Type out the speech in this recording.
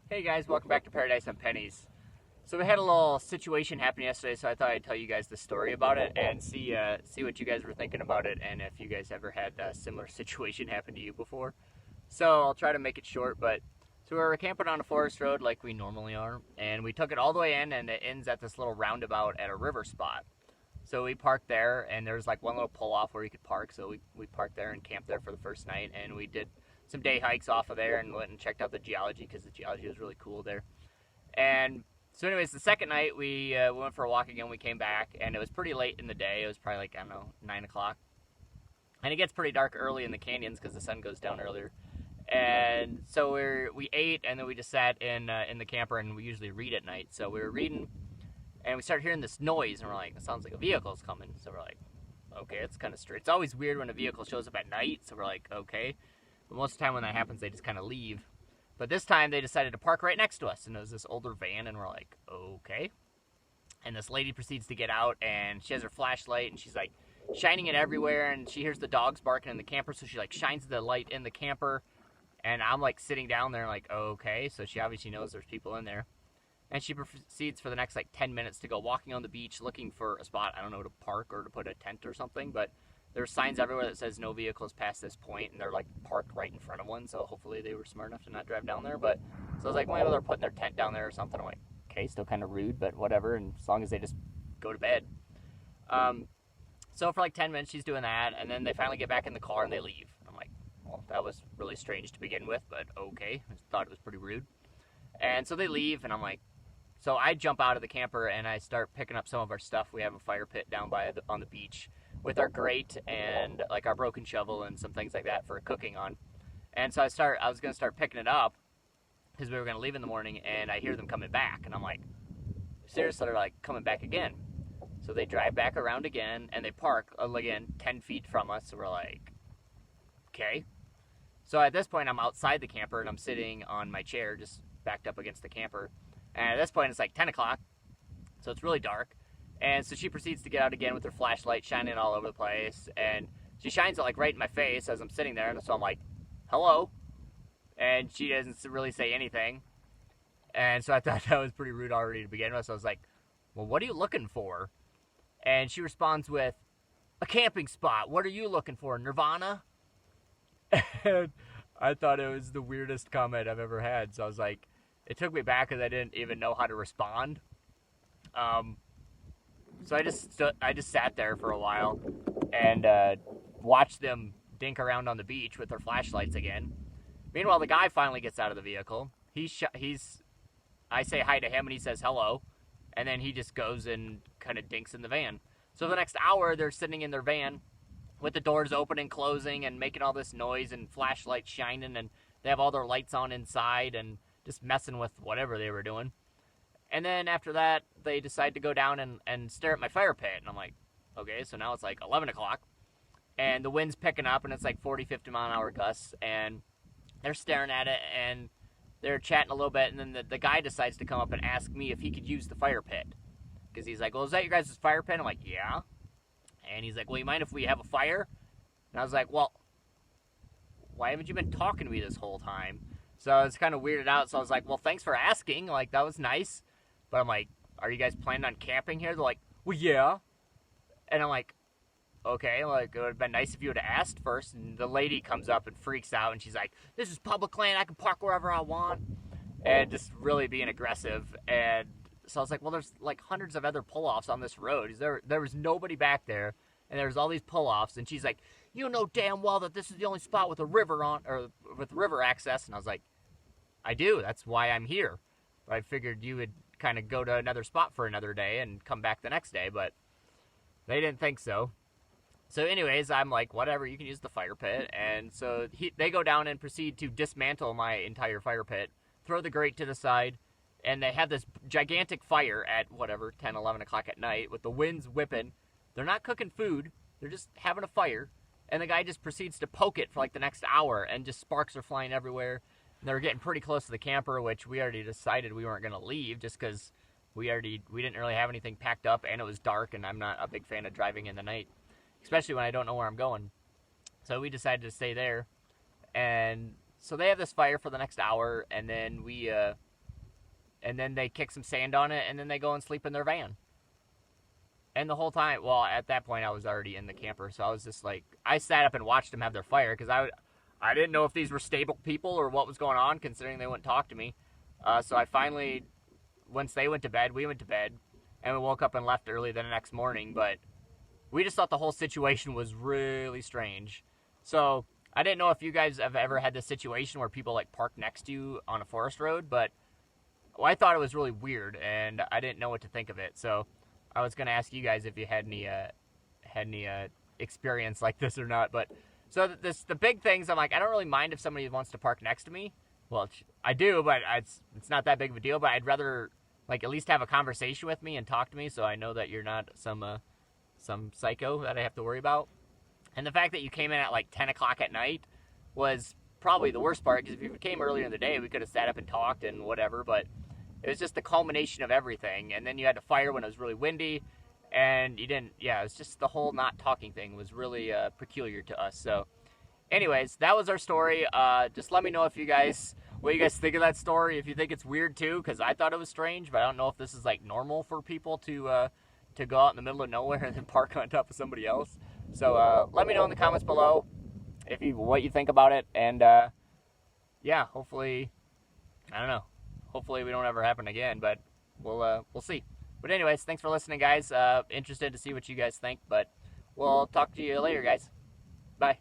Hey guys, welcome back to Paradise on Pennies. So we had a little situation happen yesterday, so I thought I'd tell you guys the story about it and see what you guys were thinking about it, and if you guys ever had a similar situation happen to you before. So I'll try to make it short, but so we were camping on a forest road like we normally are, and we took it all the way in, and it ends at this little roundabout at a river spot. So we parked there, and there's like one little pull off where you could park. So we parked there and camped there for the first night, and we did some day hikes off of there and went and checked out the geology because the geology was really cool there. And so, anyways, the second night we went for a walk again. We came back, and it was pretty late in the day. It was probably like, I don't know, 9 o'clock, and it gets pretty dark early in the canyons because the sun goes down earlier. And so we ate, and then we just sat in the camper, and we usually read at night. So we were reading, and we started hearing this noise, and we're like, it sounds like a vehicle's coming. So we're like, okay, it's kind of strange. It's always weird when a vehicle shows up at night, so we're like, okay. But most of the time when that happens, they just kind of leave. But this time, they decided to park right next to us, and it was this older van, and we're like, okay. And this lady proceeds to get out, and she has her flashlight, and she's like shining it everywhere, and she hears the dogs barking in the camper, so she like shines the light in the camper, and I'm like sitting down there like, okay, so she obviously knows there's people in there. And she proceeds for the next like 10 minutes to go walking on the beach looking for a spot, I don't know, to park or to put a tent or something, but there's signs everywhere that says no vehicles past this point, and they're like parked right in front of one, so hopefully they were smart enough to not drive down there. But so I was like, well, they're putting their tent down there or something. I'm like, okay, still kind of rude, but whatever, and as long as they just go to bed. So for like 10 minutes she's doing that, and then they finally get back in the car and they leave. I'm like, well, that was really strange to begin with, but okay. I thought it was pretty rude. And so they leave, and I'm like, so I jump out of the camper and I start picking up some of our stuff. We have a fire pit down on the beach with our grate and like our broken shovel and some things like that for cooking on. And so I was going to start picking it up because we were going to leave in the morning, and I hear them coming back, and I'm like, seriously, they're like coming back again. So they drive back around again, and they park again 10 feet from us. So we're like, okay. So at this point, I'm outside the camper, and I'm sitting on my chair just backed up against the camper. And at this point, it's like 10 o'clock, so it's really dark. And so she proceeds to get out again with her flashlight, shining all over the place. And she shines it like right in my face as I'm sitting there. And so I'm like, hello. And she doesn't really say anything. And so I thought that was pretty rude already to begin with. So I was like, well, what are you looking for? And she responds with, a camping spot. What are you looking for, Nirvana? And I thought it was the weirdest comment I've ever had. So I was like, it took me back because I didn't even know how to respond. So I just sat there for a while and watched them dink around on the beach with their flashlights again. Meanwhile, the guy finally gets out of the vehicle. I say hi to him, and he says hello, and then he just goes and kind of dinks in the van. So for the next hour, they're sitting in their van with the doors open and closing and making all this noise and flashlights shining, and they have all their lights on inside and just messing with whatever they were doing. And then after that, they decide to go down and stare at my fire pit. And I'm like, okay, so now it's like 11 o'clock. And the wind's picking up, and it's like 40, 50 mile an hour gusts. And they're staring at it, and they're chatting a little bit. And then the guy decides to come up and ask me if he could use the fire pit. Because he's like, well, is that your guys' fire pit? I'm like, yeah. And he's like, well, you mind if we have a fire? And I was like, well, why haven't you been talking to me this whole time? So I was kind of weirded out. So I was like, well, thanks for asking. Like, that was nice. But I'm like, are you guys planning on camping here? They're like, well, yeah. And I'm like, okay, like, it would have been nice if you would have asked first. And the lady comes up and freaks out, and she's like, this is public land. I can park wherever I want. And just really being aggressive. And so I was like, well, there's like hundreds of other pull-offs on this road. There was nobody back there, and there was all these pull-offs. And she's like, you know damn well that this is the only spot with a river on, or with river access. And I was like, I do. That's why I'm here. But I figured you would kind of go to another spot for another day and come back the next day, but they didn't think so. So anyways, I'm like, whatever, you can use the fire pit. And so they go down and proceed to dismantle my entire fire pit, throw the grate to the side, and they have this gigantic fire at whatever, 10, 11 o'clock at night with the winds whipping. They're not cooking food, they're just having a fire. And the guy just proceeds to poke it for like the next hour, and just sparks are flying everywhere. And they were getting pretty close to the camper, which we already decided we weren't going to leave just because we didn't really have anything packed up, and it was dark, and I'm not a big fan of driving in the night, especially when I don't know where I'm going. So we decided to stay there. And so they have this fire for the next hour, and then we and then they kick some sand on it, and then they go and sleep in their van. And the whole time, well, at that point I was already in the camper, so I was just like, I sat up and watched them have their fire, because I didn't know if these were stable people or what was going on, considering they wouldn't talk to me. So I finally, once they went to bed, we went to bed, and we woke up and left early the next morning, but we just thought the whole situation was really strange. So I didn't know if you guys have ever had this situation where people like park next to you on a forest road, but I thought it was really weird, and I didn't know what to think of it. So I was going to ask you guys if you had any experience like this or not. But so the big things, I'm like, I don't really mind if somebody wants to park next to me. Well, I do, but it's not that big of a deal. But I'd rather like at least have a conversation with me and talk to me, so I know that you're not some psycho that I have to worry about. And the fact that you came in at like 10 o'clock at night was probably the worst part, because if you came earlier in the day, we could have sat up and talked and whatever, but it was just the culmination of everything. And then you had to fire when it was really windy, and you didn't, it was just the whole not talking thing was really peculiar to us. So anyways, that was our story. Just let me know what you guys think of that story, if you think it's weird too, because I thought it was strange, but I don't know if this is like normal for people to go out in the middle of nowhere and then park on top of somebody else. So let me know in the comments below what you think about it, and hopefully, I don't know, hopefully we don't ever happen again, but we'll see. But anyways, thanks for listening, guys. Interested to see what you guys think, but we'll talk to you later, guys. Bye.